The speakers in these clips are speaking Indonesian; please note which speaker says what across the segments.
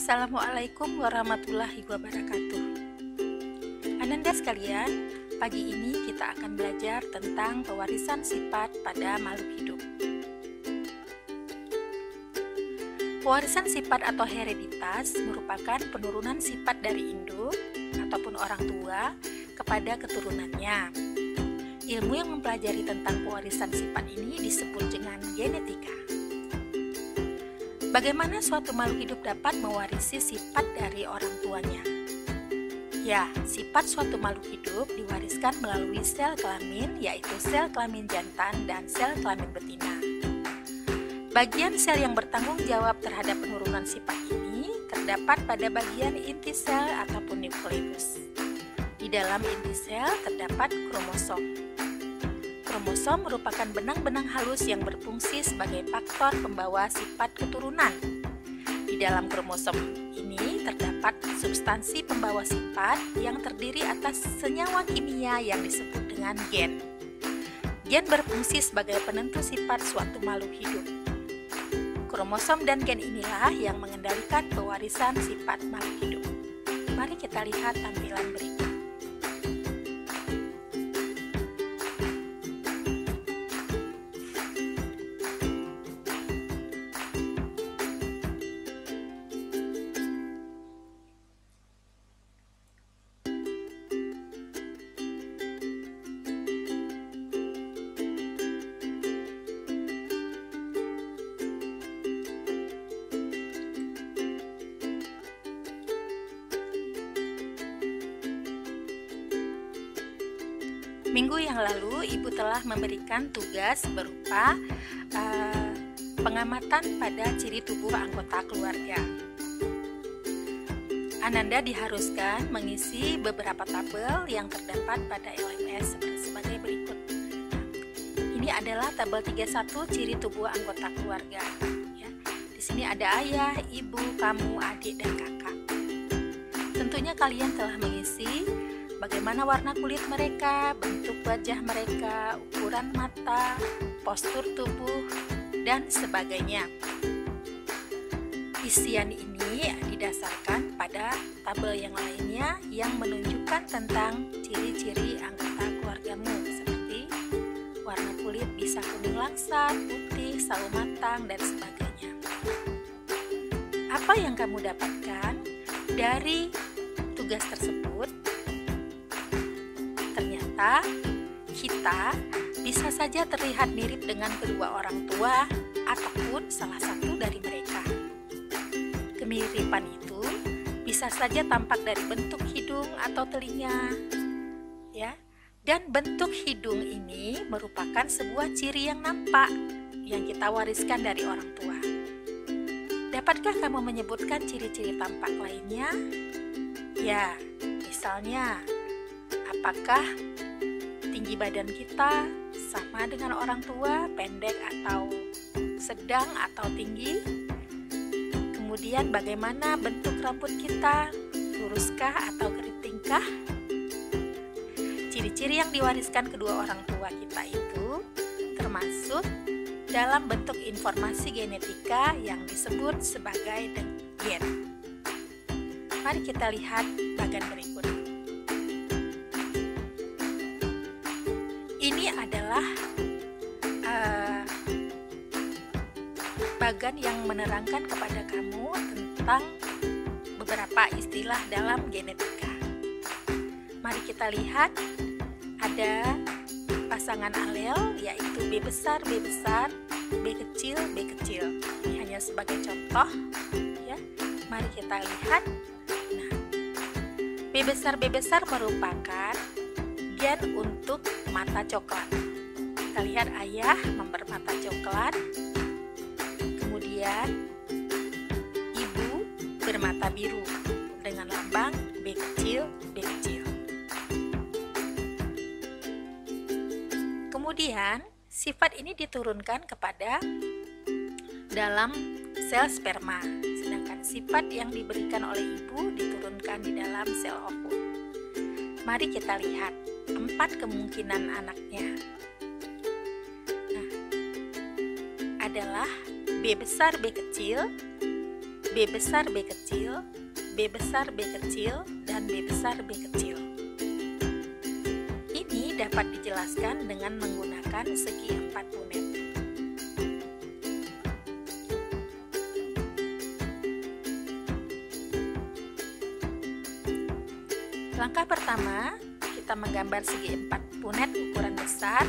Speaker 1: Assalamualaikum warahmatullahi wabarakatuh. Ananda sekalian, pagi ini kita akan belajar tentang pewarisan sifat pada makhluk hidup. Pewarisan sifat atau hereditas merupakan penurunan sifat dari induk ataupun orang tua kepada keturunannya. Ilmu yang mempelajari tentang pewarisan sifat ini disebut dengan genetika. Bagaimana suatu makhluk hidup dapat mewarisi sifat dari orang tuanya? Ya, sifat suatu makhluk hidup diwariskan melalui sel kelamin, yaitu sel kelamin jantan dan sel kelamin betina. Bagian sel yang bertanggung jawab terhadap penurunan sifat ini terdapat pada bagian inti sel ataupun nukleus. Di dalam inti sel terdapat kromosom. Kromosom merupakan benang-benang halus yang berfungsi sebagai faktor pembawa sifat keturunan. Di dalam kromosom ini terdapat substansi pembawa sifat yang terdiri atas senyawa kimia yang disebut dengan gen. Gen berfungsi sebagai penentu sifat suatu makhluk hidup. Kromosom dan gen inilah yang mengendalikan pewarisan sifat makhluk hidup. Mari kita lihat tampilan berikut. Minggu yang lalu, Ibu telah memberikan tugas berupa pengamatan pada ciri tubuh anggota keluarga. Ananda diharuskan mengisi beberapa tabel yang terdapat pada LMS sebagai berikut. Ini adalah tabel 31 ciri tubuh anggota keluarga. Ya. Di sini ada ayah, ibu, kamu, adik, dan kakak. Tentunya kalian telah mengisi bagaimana warna kulit mereka, bentuk wajah mereka, ukuran mata, postur tubuh, dan sebagainya. Isian ini didasarkan pada tabel yang lainnya yang menunjukkan tentang ciri-ciri anggota keluargamu, seperti warna kulit bisa kuning langsat, putih, sawo matang, dan sebagainya. Apa yang kamu dapatkan dari tugas tersebut? Ternyata kita bisa saja terlihat mirip dengan kedua orang tua ataupun salah satu dari mereka. Kemiripan itu bisa saja tampak dari bentuk hidung atau telinga, ya. Dan bentuk hidung ini merupakan sebuah ciri yang nampak yang kita wariskan dari orang tua. Dapatkah kamu menyebutkan ciri-ciri tampak lainnya? Ya, misalnya apakah tinggi badan kita sama dengan orang tua, pendek atau sedang atau tinggi? Kemudian bagaimana bentuk rambut kita, luruskah atau keritingkah? Ciri-ciri yang diwariskan kedua orang tua kita itu termasuk dalam bentuk informasi genetika yang disebut sebagai gen. Mari kita lihat bagian berikut. Ini adalah bagian yang menerangkan kepada kamu tentang beberapa istilah dalam genetika. Mari kita lihat, ada pasangan alel yaitu B besar, B besar, B kecil, B kecil. Ini hanya sebagai contoh, ya. Mari kita lihat. Nah, B besar merupakan gen untuk mata coklat. Kita lihat ayah bermata coklat, kemudian ibu bermata biru dengan lambang B kecil, B kecil. Kemudian sifat ini diturunkan kepada dalam sel sperma, sedangkan sifat yang diberikan oleh ibu diturunkan di dalam sel ovum. Mari kita lihat 4 kemungkinan anaknya. Nah, adalah B besar, B kecil, B besar B kecil, B besar B kecil, dan B besar B kecil. Ini dapat dijelaskan dengan menggunakan segi 4 punet. Langkah pertama, kita menggambar segi 4 punet ukuran besar.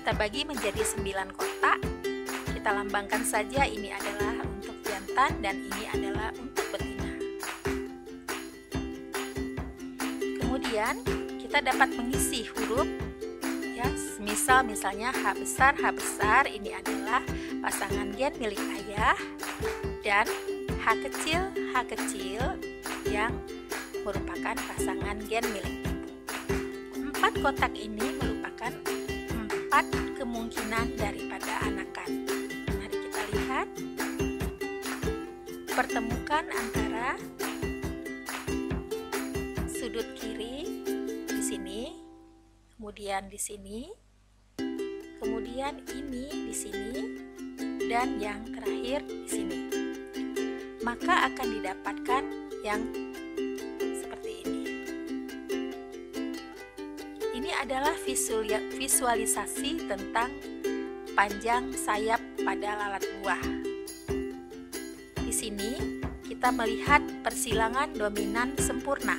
Speaker 1: Kita bagi menjadi 9 kotak. Kita lambangkan saja ini adalah untuk jantan dan ini adalah untuk betina. Kemudian kita dapat mengisi huruf ya, misalnya H besar ini adalah pasangan gen milik ayah, dan H kecil yang merupakan pasangan gen milik ibu. 4 kotak ini merupakan 4 kemungkinan daripada anakan. Mari kita lihat. Pertemukan antara sudut kiri di sini, kemudian di sini, kemudian ini di sini, dan yang terakhir di sini. Maka akan didapatkan yang seperti ini. Ini adalah visualisasi tentang panjang sayap pada lalat buah. Di sini kita melihat persilangan dominan sempurna.